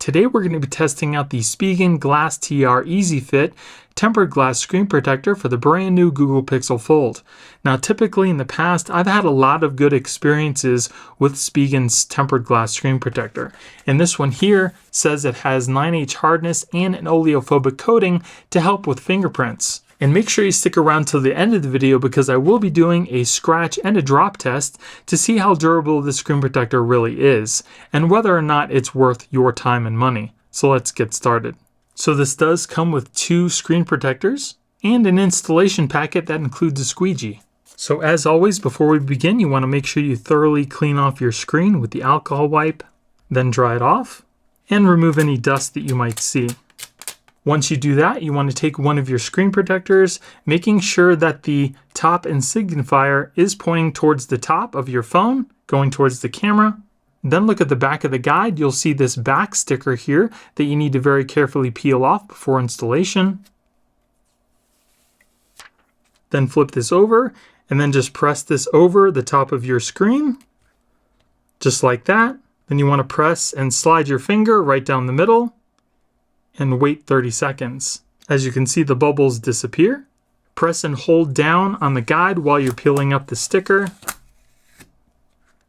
Today we're going to be testing out the Spigen Glastr Easy Fit tempered glass screen protector for the brand new Google Pixel Fold. Now typically in the past I've had a lot of good experiences with Spigen's tempered glass screen protector. And this one here says it has 9H hardness and an oleophobic coating to help with fingerprints. And make sure you stick around till the end of the video because I will be doing a scratch and a drop test to see how durable this screen protector really is and whether or not it's worth your time and money. So let's get started. So this does come with 2 screen protectors and an installation packet that includes a squeegee. So as always, before we begin, you want to make sure you thoroughly clean off your screen with the alcohol wipe, then dry it off and remove any dust that you might see. Once you do that, you want to take one of your screen protectors, making sure that the top and signifier is pointing towards the top of your phone, going towards the camera. Then look at the back of the guide. You'll see this back sticker here that you need to very carefully peel off before installation. Then flip this over and then just press this over the top of your screen, just like that. Then you want to press and slide your finger right down the middle and wait 30 seconds. As you can see, the bubbles disappear. Press and hold down on the guide while you're peeling up the sticker.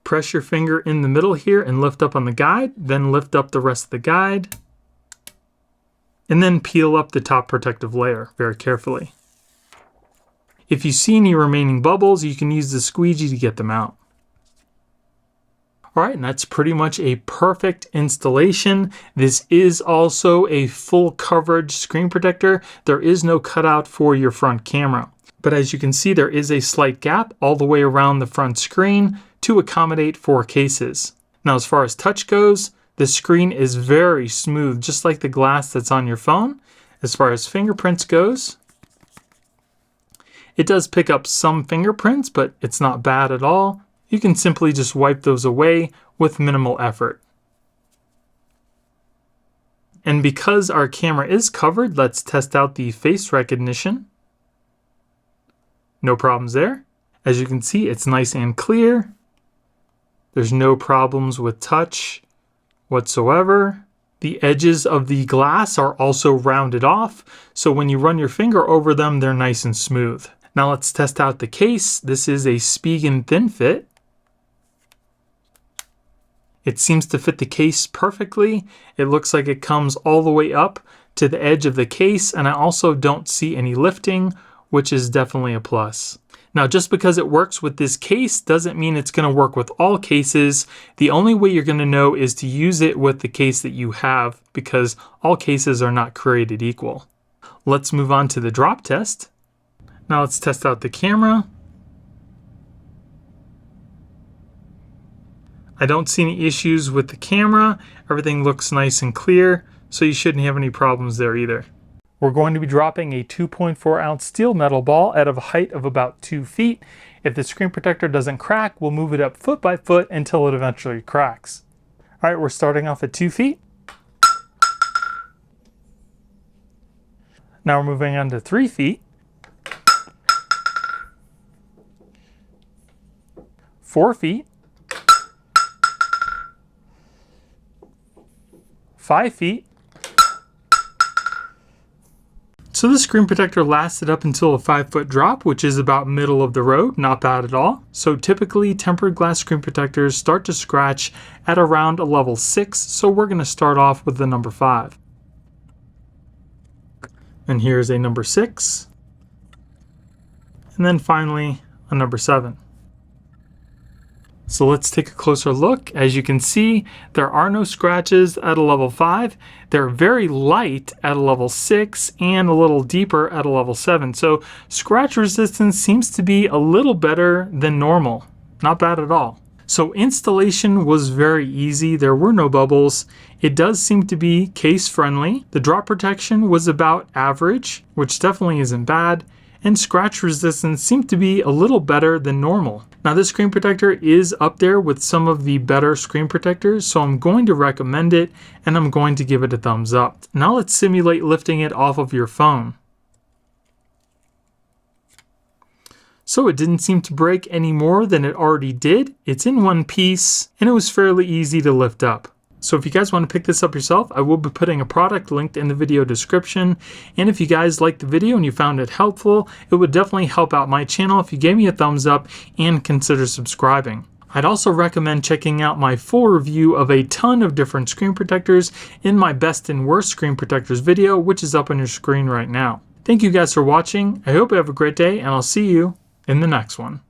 Press your finger in the middle here and lift up on the guide, then lift up the rest of the guide. And then peel up the top protective layer very carefully. If you see any remaining bubbles, you can use the squeegee to get them out. Alright, and that's pretty much a perfect installation. This is also a full coverage screen protector. There is no cutout for your front camera. But as you can see, there is a slight gap all the way around the front screen to accommodate for cases. Now as far as touch goes, the screen is very smooth, just like the glass that's on your phone. As far as fingerprints goes, it does pick up some fingerprints, but it's not bad at all. You can simply just wipe those away with minimal effort. And because our camera is covered, let's test out the face recognition. No problems there. As you can see, it's nice and clear. There's no problems with touch whatsoever. The edges of the glass are also rounded off, so when you run your finger over them, they're nice and smooth. Now let's test out the case. This is a Spigen Thin Fit. It seems to fit the case perfectly. It looks like it comes all the way up to the edge of the case, and I also don't see any lifting, which is definitely a plus. Now, just because it works with this case doesn't mean it's going to work with all cases. The only way you're going to know is to use it with the case that you have, because all cases are not created equal. Let's move on to the drop test. Now let's test out the camera. I don't see any issues with the camera. Everything looks nice and clear, so you shouldn't have any problems there either. We're going to be dropping a 2.4 ounce steel metal ball at a height of about 2 feet. If the screen protector doesn't crack, we'll move it up foot by foot until it eventually cracks. All right, we're starting off at 2 feet. Now we're moving on to 3 feet. 4 feet. 5 feet. So the screen protector lasted up until a 5-foot drop, which is about middle of the road, not bad at all. So typically tempered glass screen protectors start to scratch at around a level 6, so we're going to start off with the number 5. And here's a number 6. And then finally a number 7. So let's take a closer look. As you can see, there are no scratches at a level 5. They're very light at a level 6 and a little deeper at a level 7. So scratch resistance seems to be a little better than normal. Not bad at all. So installation was very easy. There were no bubbles. It does seem to be case friendly. The drop protection was about average, which definitely isn't bad. And scratch resistance seemed to be a little better than normal. Now this screen protector is up there with some of the better screen protectors, so I'm going to recommend it and I'm going to give it a thumbs up. Now let's simulate lifting it off of your phone. So it didn't seem to break any more than it already did. It's in one piece and it was fairly easy to lift up. So if you guys want to pick this up yourself, I will be putting a product linked in the video description. And if you guys liked the video and you found it helpful, it would definitely help out my channel if you gave me a thumbs up and consider subscribing. I'd also recommend checking out my full review of a ton of different screen protectors in my best and worst screen protectors video, which is up on your screen right now. Thank you guys for watching. I hope you have a great day, and I'll see you in the next one.